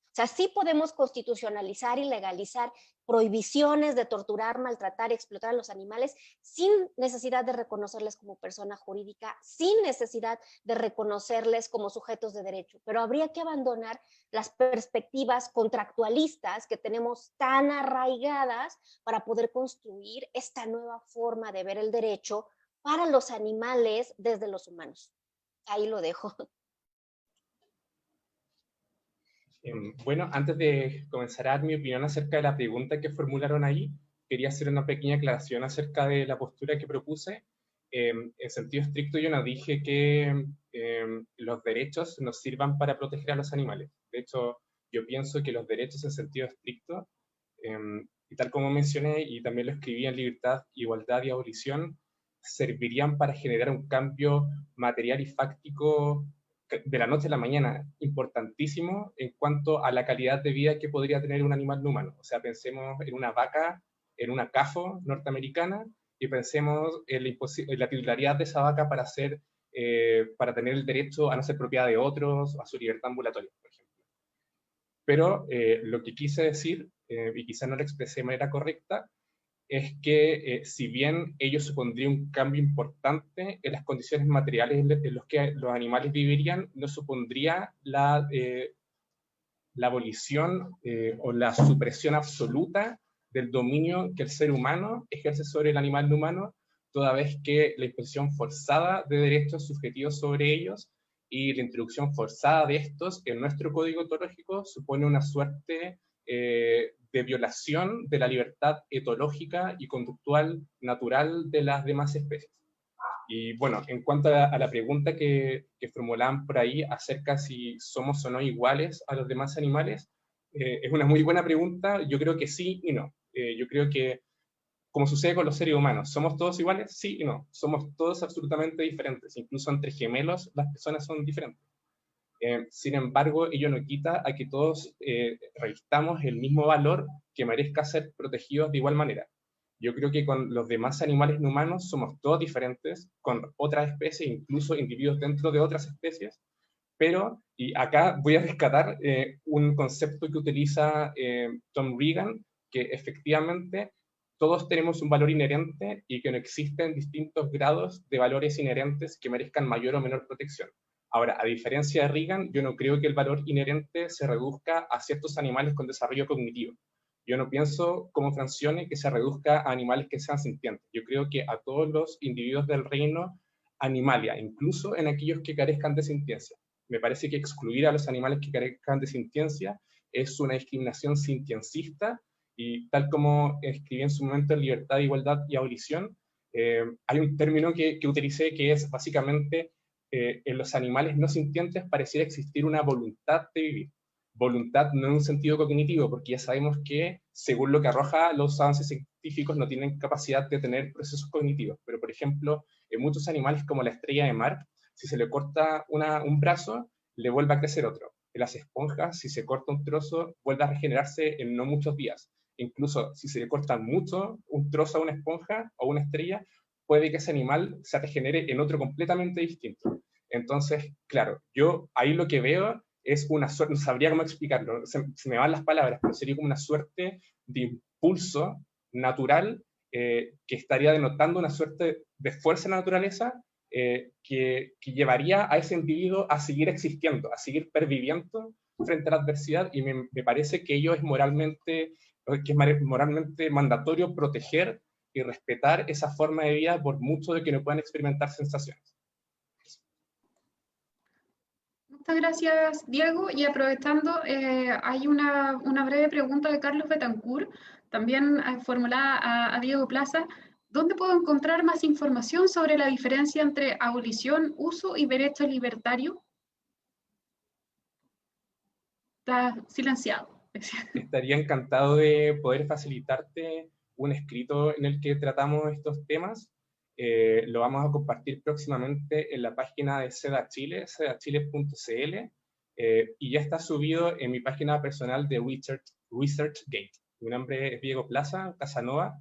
O sea, sí podemos constitucionalizar y legalizar prohibiciones de torturar, maltratar, explotar a los animales sin necesidad de reconocerles como persona jurídica, sin necesidad de reconocerles como sujetos de derecho. Pero habría que abandonar las perspectivas contractualistas que tenemos tan arraigadas para poder construir esta nueva forma de ver el derecho para los animales desde los humanos. Ahí lo dejo. Bueno, antes de comenzar a dar mi opinión acerca de la pregunta que formularon ahí, quería hacer una pequeña aclaración acerca de la postura que propuse. En sentido estricto, yo no dije que los derechos nos sirvan para proteger a los animales. De hecho, yo pienso que los derechos en sentido estricto, y tal como mencioné, y también lo escribí en Libertad, Igualdad y Abolición, servirían para generar un cambio material y fáctico de la noche a la mañana, importantísimo en cuanto a la calidad de vida que podría tener un animal no humano. O sea, pensemos en una vaca, en una CAFO norteamericana, y pensemos en la titularidad de esa vaca para tener el derecho a no ser propiedad de otros, a su libertad ambulatoria, por ejemplo. Pero lo que quise decir, y quizá no lo expresé de manera correcta, es que si bien ello supondría un cambio importante en las condiciones materiales en las que los animales vivirían, no supondría la abolición o la supresión absoluta del dominio que el ser humano ejerce sobre el animal no humano, toda vez que la imposición forzada de derechos subjetivos sobre ellos y la introducción forzada de estos en nuestro código etológico supone una suerte de violación de la libertad etológica y conductual natural de las demás especies. Y bueno, en cuanto a la pregunta que formulaban por ahí acerca si somos o no iguales a los demás animales, es una muy buena pregunta. Yo creo que sí y no. Yo creo que, como sucede con los seres humanos, ¿somos todos iguales? Sí y no. Somos todos absolutamente diferentes. Incluso entre gemelos las personas son diferentes. Sin embargo, ello no quita a que todos revistamos el mismo valor que merezca ser protegidos de igual manera. Yo creo que con los demás animales no humanos somos todos diferentes, con otras especies, incluso individuos dentro de otras especies, pero, y acá voy a rescatar un concepto que utiliza Tom Regan, que efectivamente todos tenemos un valor inherente y que no existen distintos grados de valores inherentes que merezcan mayor o menor protección. Ahora, a diferencia de Regan, yo no creo que el valor inherente se reduzca a ciertos animales con desarrollo cognitivo. Yo no pienso, como Francione, que se reduzca a animales que sean sintientes. Yo creo que a todos los individuos del reino animalia, incluso en aquellos que carezcan de sintiencia. Me parece que excluir a los animales que carezcan de sintiencia es una discriminación sintiencista, y tal como escribí en su momento en Libertad, Igualdad y Abolición, hay un término que utilicé que es básicamente en los animales no sintientes pareciera existir una voluntad de vivir. Voluntad no en un sentido cognitivo, porque ya sabemos que, según lo que arroja los avances científicos no tienen capacidad de tener procesos cognitivos, pero por ejemplo, en muchos animales como la estrella de mar, si se le corta un brazo, le vuelve a crecer otro. En las esponjas, si se corta un trozo, vuelve a regenerarse en no muchos días. Incluso si se le corta mucho un trozo a una esponja o una estrella, puede que ese animal se regenere en otro completamente distinto. Entonces, claro, yo ahí lo que veo es una suerte, no sabría cómo explicarlo, se me van las palabras, pero sería como una suerte de impulso natural que estaría denotando una suerte de fuerza en la naturaleza que llevaría a ese individuo a seguir existiendo, a seguir perviviendo frente a la adversidad, y me parece que ello es moralmente mandatorio proteger y respetar esa forma de vida por mucho de que no puedan experimentar sensaciones. Muchas gracias, Diego. Y aprovechando, hay una breve pregunta de Carlos Betancourt, también formulada a Diego Plaza. ¿Dónde puedo encontrar más información sobre la diferencia entre abolición, uso y derecho libertario? Está silenciado. Estaría encantado de poder facilitarte un escrito en el que tratamos estos temas. Lo vamos a compartir próximamente en la página de SEDA Chile, sedachile.cl, y ya está subido en mi página personal de ResearchGate. Mi nombre es Diego Plaza Casanova,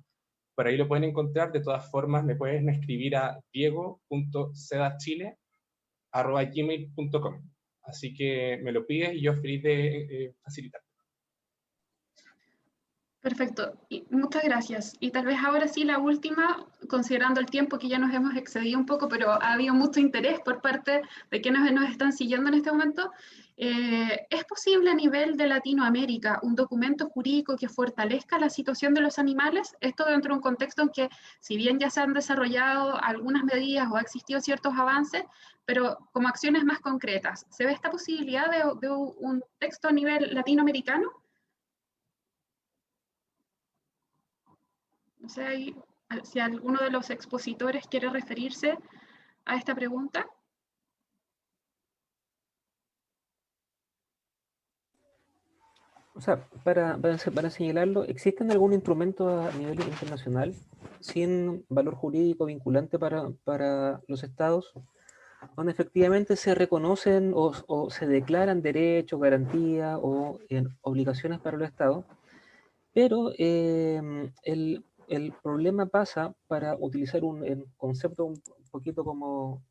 por ahí lo pueden encontrar. De todas formas, me pueden escribir a diego.sedachile@gmail.com. Así que me lo pides y yo feliz de facilitar. Perfecto, y muchas gracias. Y tal vez ahora sí la última, considerando el tiempo que ya nos hemos excedido un poco, pero ha habido mucho interés por parte de quienes nos están siguiendo en este momento. ¿Es posible a nivel de Latinoamérica un documento jurídico que fortalezca la situación de los animales? Esto dentro de un contexto en que, si bien ya se han desarrollado algunas medidas o ha existido ciertos avances, pero como acciones más concretas, ¿se ve esta posibilidad de un texto a nivel latinoamericano? No sé si alguno de los expositores quiere referirse a esta pregunta. O sea, para señalarlo, ¿existen algún instrumento a nivel internacional sin valor jurídico vinculante para los estados, donde efectivamente se reconocen o se declaran derechos, garantías o obligaciones para los estados? Pero el problema pasa, para utilizar un concepto un poquito como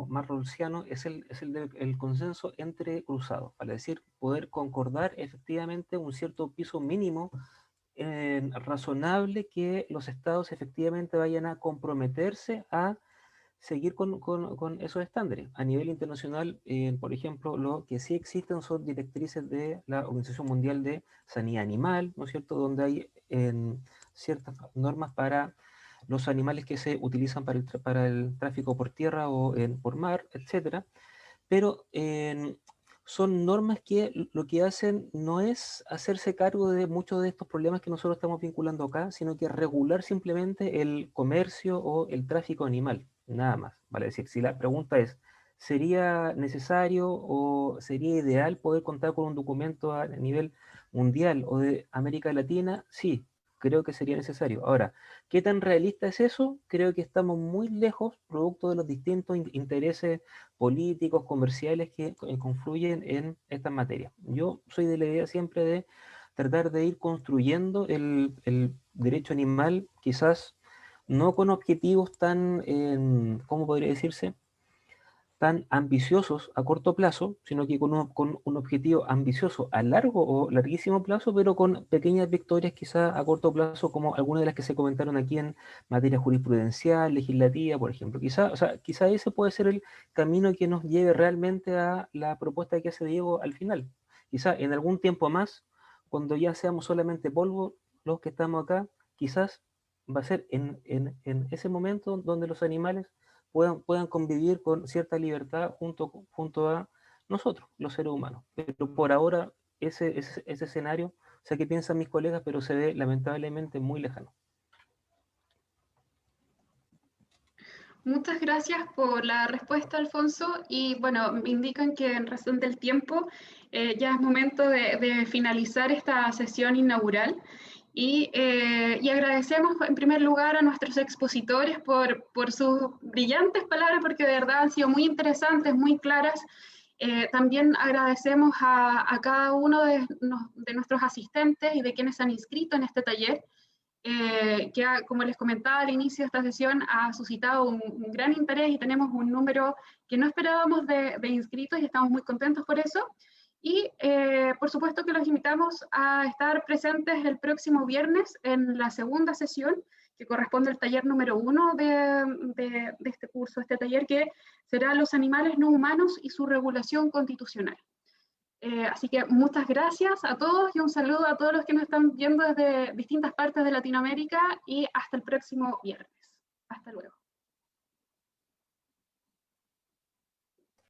más rawlsiano, es el consenso entre cruzados, vale decir, poder concordar efectivamente un cierto piso mínimo razonable que los estados efectivamente vayan a comprometerse a seguir con esos estándares. A nivel internacional, por ejemplo, lo que sí existen son directrices de la Organización Mundial de Sanidad Animal, ¿no es cierto?, donde hay ciertas normas para los animales que se utilizan para el tráfico por tierra o por mar, etcétera. Pero son normas que lo que hacen no es hacerse cargo de muchos de estos problemas que nosotros estamos vinculando acá, sino que regular simplemente el comercio o el tráfico animal, nada más. Vale decir, si la pregunta es, ¿sería necesario o sería ideal poder contar con un documento a nivel mundial o de América Latina? Sí, creo que sería necesario. Ahora, ¿qué tan realista es eso? Creo que estamos muy lejos, producto de los distintos intereses políticos, comerciales que confluyen en estas materias. Yo soy de la idea siempre de tratar de ir construyendo el derecho animal, quizás no con objetivos tan, ¿cómo podría decirse?, tan ambiciosos a corto plazo, sino que con un objetivo ambicioso a largo o larguísimo plazo, pero con pequeñas victorias quizá a corto plazo, como algunas de las que se comentaron aquí en materia jurisprudencial, legislativa, por ejemplo. Quizá ese puede ser el camino que nos lleve realmente a la propuesta que hace Diego al final. Quizá en algún tiempo más, cuando ya seamos solamente polvo los que estamos acá, quizás va a ser en ese momento donde los animales puedan convivir con cierta libertad junto a nosotros, los seres humanos. Pero por ahora ese escenario, o sea, ¿qué piensan mis colegas? Pero se ve lamentablemente muy lejano. Muchas gracias por la respuesta, Alfonso. Y bueno, me indican que en razón del tiempo ya es momento de finalizar esta sesión inaugural. Y agradecemos en primer lugar a nuestros expositores por sus brillantes palabras, porque de verdad han sido muy interesantes, muy claras. También agradecemos a cada uno de nuestros asistentes y de quienes han inscrito en este taller, que como les comentaba al inicio de esta sesión, ha suscitado un gran interés y tenemos un número que no esperábamos de inscritos y estamos muy contentos por eso. Y por supuesto que los invitamos a estar presentes el próximo viernes en la segunda sesión, que corresponde al taller número 1 de este curso, este taller que será los animales no humanos y su regulación constitucional. Así que muchas gracias a todos y un saludo a todos los que nos están viendo desde distintas partes de Latinoamérica y hasta el próximo viernes. Hasta luego.